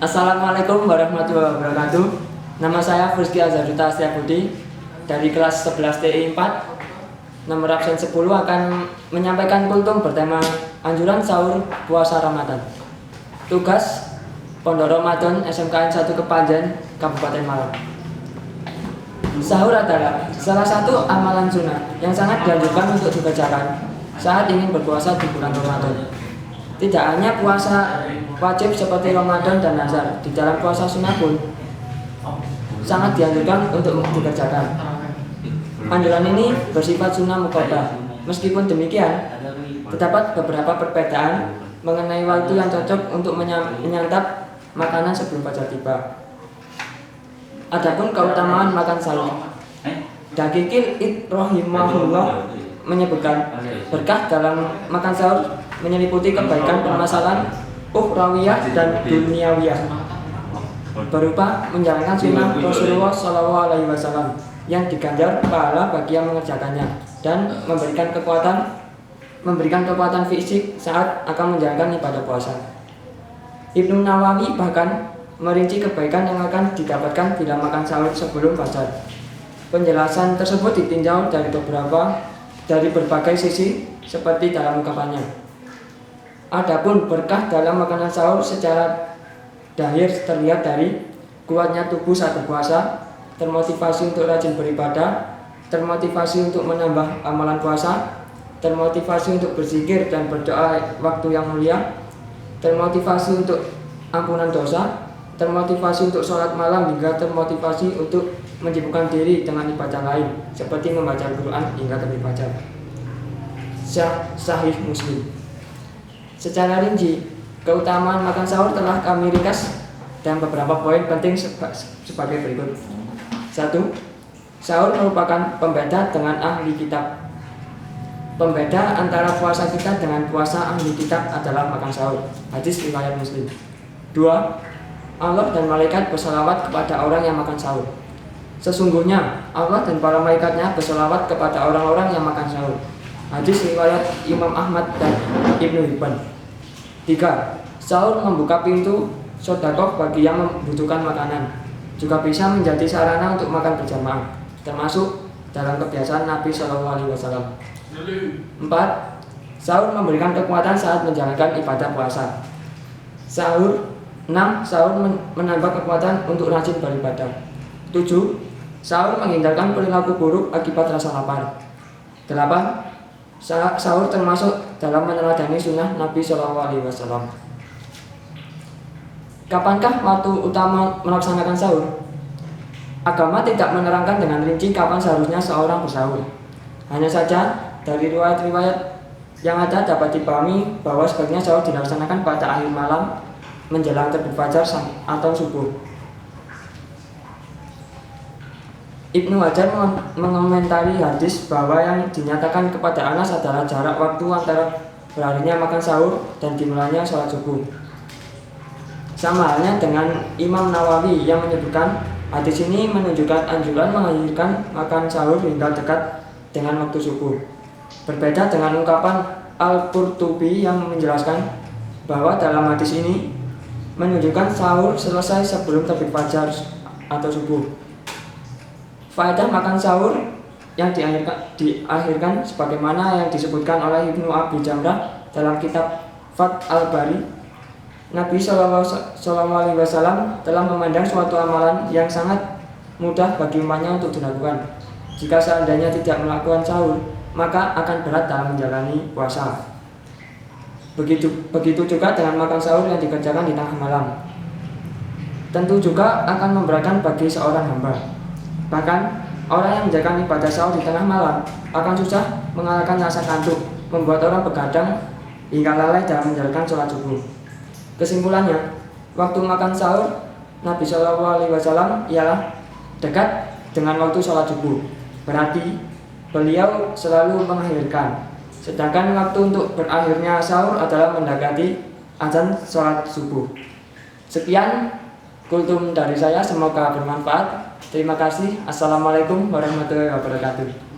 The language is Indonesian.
Assalamualaikum warahmatullahi wabarakatuh. Nama saya Frizky Azharuta Astiabudi dari kelas 11 TI 4. Nomor absen 10 akan menyampaikan kultum bertema anjuran sahur puasa Ramadan. Tugas Pondok Ramadan SMKN 1 Kepanjen, Kabupaten Malang. Sahur adalah salah satu amalan sunnah yang sangat dianjurkan untuk dikerjakan saat ingin berpuasa di bulan Ramadan. Tidak hanya puasa wajib seperti Ramadan dan Nazar, di dalam puasa sunnah pun sangat dianjurkan untuk dikerjakan. Anjuran ini bersifat sunnah muqaddah. Meskipun demikian, terdapat beberapa perbedaan mengenai waktu yang cocok untuk menyantap makanan sebelum fajar tiba. Adapun keutamaan makan sahur, Daqiqil Id rahimahullah menyebutkan berkah dalam makan sahur menyeliputi kebaikan permasalahan ukhrawiyah dan duniawiyah berupa menjalankan sunnah Rasulullah SAW yang diganjar pahala bagi yang mengerjakannya dan memberikan kekuatan fisik saat akan menjalankan ibadah puasa. Ibnu Nawawi bahkan merinci kebaikan yang akan didapatkan bila makan sahur sebelum fajar. Penjelasan tersebut ditinjau dari berbagai sisi seperti dalam ungkapannya. Adapun berkah dalam makanan sahur secara dahir terlihat dari kuatnya tubuh saat berpuasa, termotivasi untuk rajin beribadah, termotivasi untuk menambah amalan puasa, termotivasi untuk berzikir dan berdoa waktu yang mulia, termotivasi untuk ampunan dosa, termotivasi untuk sholat malam, hingga termotivasi untuk menyibukkan diri dengan ibadah lain seperti membaca Al-Quran hingga terbit fajar. Sahih Muslim. Secara rinci, keutamaan makan sahur telah kami ringkas dan beberapa poin penting sebagai berikut. 1. Sahur merupakan pembeda dengan ahli kitab. Pembeda antara puasa kita dengan puasa ahli kitab adalah makan sahur. Hadis riwayat Muslim. 2. Allah dan malaikat bersalawat kepada orang yang makan sahur. Sesungguhnya Allah dan para malaikatnya bersalawat kepada orang-orang yang makan sahur. Hadis riwayat Imam Ahmad dan Ibnu Hibban. 3. Sahur membuka pintu sedekah bagi yang membutuhkan makanan. Juga bisa menjadi sarana untuk makan berjamaah, termasuk dalam kebiasaan Nabi SAW. 4. Sahur memberikan kekuatan saat menjalankan ibadah puasa. 6. Sahur menambah kekuatan untuk rajin beribadah. 7. Sahur menghindarkan perilaku buruk akibat rasa lapar. 8. Sahur termasuk dalam meneladani sunnah Nabi SAW. Kapankah waktu utama melaksanakan sahur? Agama tidak menerangkan dengan rinci kapan seharusnya seorang bersahur. Hanya saja dari riwayat-riwayat yang ada dapat dipahami bahwa sebaiknya sahur dilaksanakan pada akhir malam menjelang terbit fajar atau subuh. Ibnu Hajar mengomentari hadis bahwa yang dinyatakan kepada Anas adalah jarak waktu antara berakhirnya makan sahur dan dimulainya sholat subuh. Sama halnya dengan Imam Nawawi yang menyebutkan hadis ini menunjukkan anjuran mengakhirkan makan sahur hingga dekat dengan waktu subuh. Berbeda dengan ungkapan Al-Qurtubi yang menjelaskan bahwa dalam hadis ini menunjukkan sahur selesai sebelum terbit fajar atau subuh. Faedah makan sahur yang diakhirkan sebagaimana yang disebutkan oleh Ibnu Abi Jamrah dalam kitab Fath al-Bari. Nabi SAW telah memandang suatu amalan yang sangat mudah bagi umatnya untuk dilakukan. Jika seandainya tidak melakukan sahur, maka akan berat dalam menjalani puasa. Begitu juga dengan makan sahur yang dikerjakan di tengah malam. Tentu juga akan memberatkan bagi seorang hamba. Bahkan, orang yang menjalankan ibadah sahur di tengah malam akan susah mengalahkan rasa kantuk, membuat orang begadang hingga lalai dalam menjalankan sholat subuh. Kesimpulannya, waktu makan sahur Nabi SAW ialah dekat dengan waktu sholat subuh. Berarti, beliau selalu mengakhirkan. Sedangkan waktu untuk berakhirnya sahur adalah mendekati azan sholat subuh. Sekian kultum dari saya, semoga bermanfaat. Terima kasih. Assalamualaikum warahmatullahi wabarakatuh.